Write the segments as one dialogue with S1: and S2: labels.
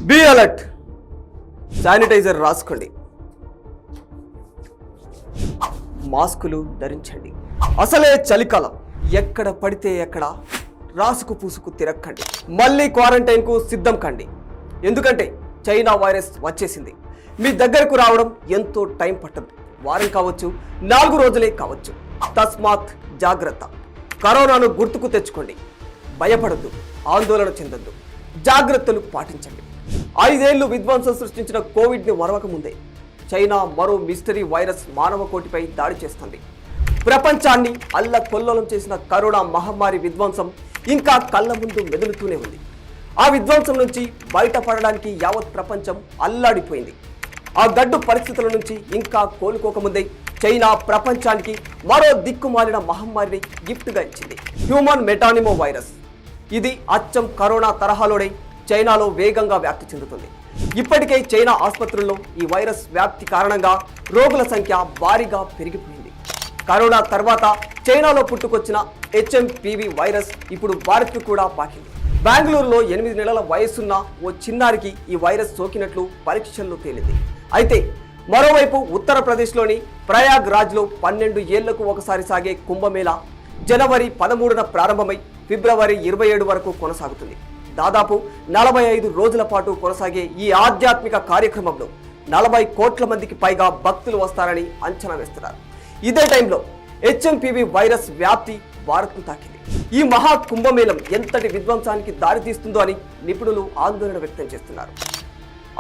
S1: Be alert. Sanitiser రాసుకోండి, మాస్కులు ధరించండి. అసలే చలికాలం, ఎక్కడ పడితే ఎక్కడ రాసుకు పూసుకు తిరక్కండి. మళ్ళీ క్వారంటైన్కు సిద్ధం కండి. ఎందుకంటే చైనా వైరస్ వచ్చేసింది. మీ దగ్గరకు రావడం ఎంతో టైం పట్టదు. వారం కావచ్చు, 4 రోజులే కావచ్చు. తస్మాత్ జాగ్రత్త. కరోనాను గుర్తుకు తెచ్చుకోండి. భయపడద్దు, ఆందోళన చెందొద్దు, జాగ్రత్తలు పాటించండి. 5 ఏళ్లు విధ్వంసం సృష్టించిన కోవిడ్ని వరవక ముందే చైనా మరో మిస్టరీ వైరస్ మానవ కోటిపై దాడి చేస్తుంది. ప్రపంచాన్ని అల్లకొల్లోలం చేసిన కరోనా మహమ్మారి విధ్వంసం ఇంకా కళ్ళ ముందు మెదులుతూనే ఉంది. ఆ విధ్వంసం నుంచి బయటపడడానికి యావత్ ప్రపంచం అల్లాడిపోయింది. ఆ గడ్డు పరిస్థితుల నుంచి ఇంకా కోలుకోకముందే చైనా ప్రపంచానికి మరో దిక్కుమాలిన మహమ్మారిని గిఫ్ట్గా ఇచ్చింది. Human మెటానిమో virus. ఇది అచ్చం కరోనా తరహాలోనే చైనాలో వేగంగా వ్యాప్తి చెందుతుంది. ఇప్పటికే చైనా ఆసుపత్రుల్లో ఈ వైరస్ వ్యాప్తి కారణంగా రోగుల సంఖ్య భారీగా పెరిగిపోయింది. కరోనా తర్వాత చైనాలో పుట్టుకొచ్చిన HMPV వైరస్ ఇప్పుడు భారత్కు కూడా పాకింది. బెంగళూరులో 8 నెలల వయసున్న ఓ చిన్నారికి ఈ వైరస్ సోకినట్లు పరీక్షల్లో తేలింది. అయితే మరోవైపు ఉత్తరప్రదేశ్లోని ప్రయాగ్రాజ్లో 12 ఏళ్లకు ఒకసారి సాగే కుంభమేళా జనవరి 13న ప్రారంభమై ఫిబ్రవరి 27 వరకు కొనసాగుతుంది. దాదాపు 45 రోజుల పాటు కొనసాగే ఈ ఆధ్యాత్మిక కార్యక్రమంలో 40 కోట్ల మందికి పైగా భక్తులు వస్తారని అంచనా వేస్తున్నారు. ఇదే టైంలో HMPV వైరస్ వ్యాప్తి భారత్ను తాకింది. ఈ మహా కుంభమేళం ఎంతటి విధ్వంసానికి దారితీస్తుందో అని నిపుణులు ఆందోళన వ్యక్తం చేస్తున్నారు.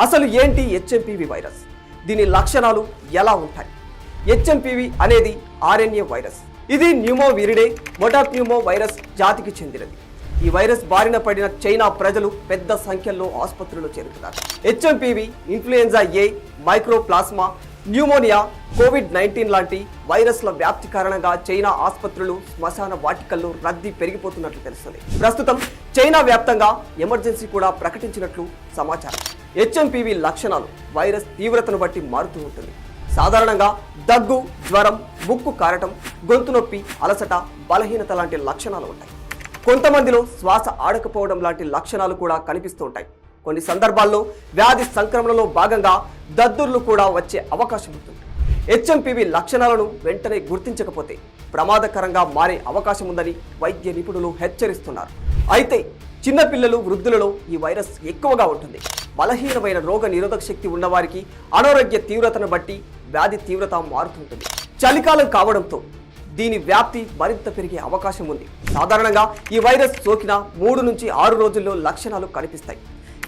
S1: అసలు ఏంటి HMPV వైరస్? దీని లక్షణాలు ఎలా ఉంటాయి? HMPV అనేది RNA వైరస్. ఇది న్యూమోవిరిడే మొటాప్న్యూమో వైరస్ జాతికి చెందినది. ఈ వైరస్ బారిన పడిన చైనా ప్రజలు పెద్ద సంఖ్యలో ఆసుపత్రుల్లో చేరుతున్నారు. HMPV influenza A, mycoplasma, pneumonia, COVID-19 లాంటి వైరస్ల వ్యాప్తి కారణంగా చైనా ఆసుపత్రులు, శ్మశాన వాటికల్లో రద్దీ పెరిగిపోతున్నట్లు తెలుస్తుంది. ప్రస్తుతం చైనా వ్యాప్తంగా ఎమర్జెన్సీ కూడా ప్రకటించినట్లు సమాచారం. HMPV లక్షణాలు వైరస్ తీవ్రతను బట్టి మారుతూ ఉంటుంది. సాధారణంగా దగ్గు, జ్వరం, ముక్కు కారటం, గొంతు నొప్పి, అలసట, బలహీనత లాంటి లక్షణాలు ఉంటాయి. కొంతమందిలో శ్వాస ఆడకపోవడం లాంటి లక్షణాలు కూడా కనిపిస్తూ ఉంటాయి. కొన్ని సందర్భాల్లో వ్యాధి సంక్రమణలో భాగంగా దద్దుర్లు కూడా వచ్చే అవకాశం ఉంటుంది. HMPV లక్షణాలను వెంటనే గుర్తించకపోతే ప్రమాదకరంగా మారే అవకాశం ఉందని వైద్య నిపుణులు హెచ్చరిస్తున్నారు. అయితే చిన్నపిల్లలు, వృద్ధులలో ఈ వైరస్ ఎక్కువగా ఉంటుంది. బలహీనమైన రోగ నిరోధక శక్తి ఉన్నవారికి అనారోగ్య తీవ్రతను బట్టి వ్యాధి తీవ్రత మారుతుంటుంది. చలికాలం కావడంతో దీని వ్యాప్తి మరింత పెరిగే అవకాశం ఉంది. సాధారణంగా ఈ వైరస్ సోకిన 3 నుంచి 6 రోజుల్లో లక్షణాలు కనిపిస్తాయి.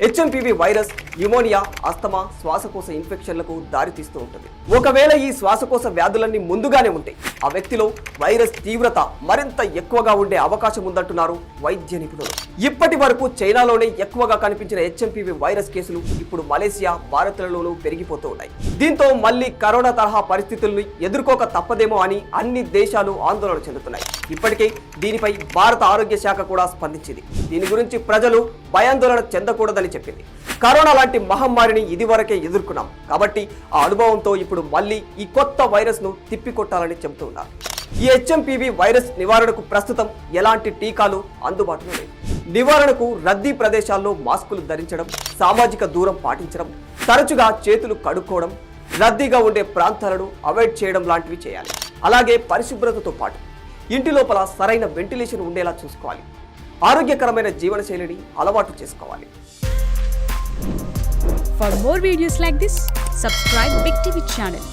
S1: HMPV వైరస్ న్యూమోనియా, ఆస్తమా, శ్వాసకోశ ఇన్ఫెక్షన్లకు దారితీస్తూ ఉంటుంది. ఒకవేళ ఈ శ్వాసకోశ వ్యాధులన్నీ ముందుగానే ఉంటే ఆ వ్యక్తిలో వైరస్ తీవ్రత మరింత ఎక్కువగా ఉండే అవకాశం ఉందంటున్నారు వైద్య నిపుణులు. ఇప్పటి వరకు చైనాలోనే ఎక్కువగా కనిపించిన HMPV వైరస్ కేసులు ఇప్పుడు మలేసియా, భారత్లలోనూ పెరిగిపోతూ ఉన్నాయి. దీంతో మళ్ళీ కరోనా తరహా పరిస్థితుల్ని ఎదుర్కోక తప్పదేమో అని అన్ని దేశాలు ఆందోళన చెందుతున్నాయి. ఇప్పటికే దీనిపై భారత ఆరోగ్య శాఖ కూడా స్పందించింది. దీని గురించి ప్రజలు భయాందోళన చెందకూడదని చెప్పింది. కరోనా లాంటి మహమ్మారిని ఇదివరకే ఎదుర్కొన్నాం కాబట్టి ఆ అనుభవంతో ఇప్పుడు మళ్ళీ ఈ కొత్త వైరస్ ను తిప్పికొట్టాలని చెబుతున్నారు. ఈ HMPV వైరస్ నివారణకు ప్రస్తుతం ఎలాంటి టీకాలు అందుబాటులో లేవు. నివారణకు రద్దీ ప్రదేశాల్లో మాస్కులు ధరించడం, సామాజిక దూరం పాటించడం, తరచుగా చేతులు కడుక్కోవడం, రద్దీగా ఉండే ప్రాంతాలను అవాయిడ్ చేయడం లాంటివి చేయాలి. అలాగే పరిశుభ్రతతో పాటు ఇంటి లోపల సరైన వెంటిలేషన్ ఉండేలా చూసుకోవాలి. ఆరోగ్యకరమైన జీవనశైలిని అలవాటు చేసుకోవాలి.
S2: For more videos like this, subscribe Big TV channel.